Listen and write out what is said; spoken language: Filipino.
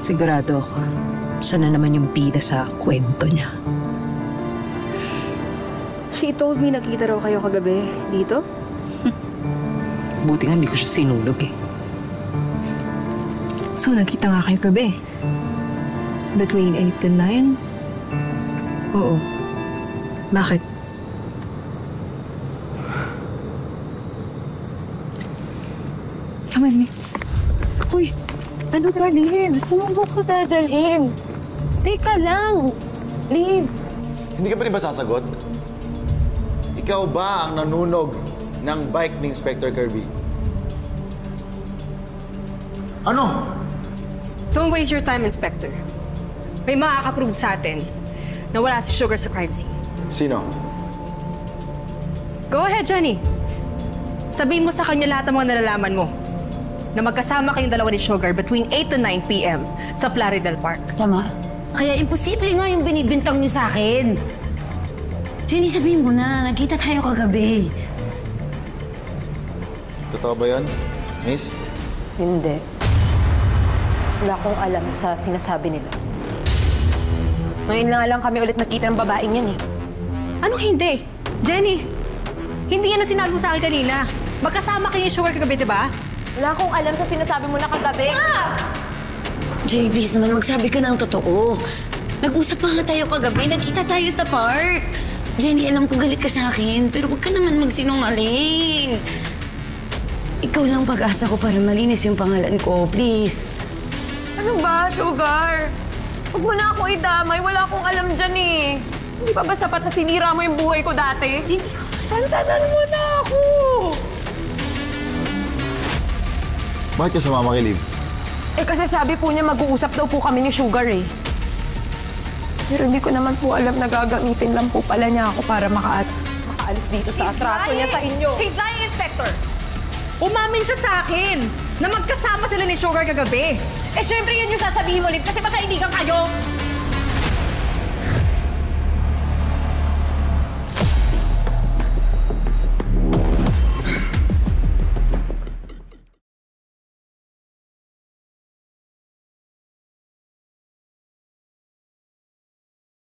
Sigurado ako, siya na naman yung bida sa kwento niya. She told me nakita raw kayo kagabi dito. Buti nga hindi ko siya sinulog eh. So, nakita nga kayo gabi? Between 8 and 9? Oo. Bakit? Come on, Uy, ano ba, Liv? Saan mo ko dadalhin? Teka lang. Liv. Hindi ka pa rin ba sasagot? Ikaw ba ang nanunog ng bike ni Inspector Kirby? Ano? Don't waste your time, Inspector. May makaka-prove sa atin na wala si Sugar sa crime scene. Sino? Go ahead, Jenny. Sabihin mo sa kanya lahat ng mga nalalaman mo na magkasama kayong dalawa ni Sugar between 8 to 9 p.m. sa Plaridel Park. Tama. Kaya imposible nga yung binibintang niyo sa akin. Jenny, sabihin mo na, nagkita tayo kagabi. Totoo ba yan, Miss? Hindi. Wala akong alam sa sinasabi nila. Ngayon na lang kami ulit nakita ng babaeng yan eh. Anong hindi? Jenny, hindi yan ang sinabi mo sa akin kanina. Magkasama kayo ni Sugar kagabi, di ba? Wala akong alam sa sinasabi mo na kagabi. Jenny, please naman, magsabi ka ng totoo. Nag-usap pa nga tayo kagabi, nagkita tayo sa park. Jenny, alam ko galit ka sa akin, pero huwag ka naman magsinungaling. Ikaw lang pag-asa ko para malinis yung pangalan ko, please. Ano ba, Sugar? Huwag mo na ako idamay. Wala akong alam dyan eh. Hindi pa ba sapat na sinira mo yung buhay ko dati? Tantanan mo na ako! Bakit ka sumama kay Liv? Eh kasi sabi po niya mag-uusap daw po kami ni Sugar eh. Pero hindi ko naman po alam na gagamitin lang po pala niya ako para makaalis dito sa atraso niya sa inyo. She's lying, Inspector! Umamin siya sa akin na magkasama sila ni Sugar kagabi. Eh syempre yun yung sasabihin mo, Liv, kasi magkaibigan kayo.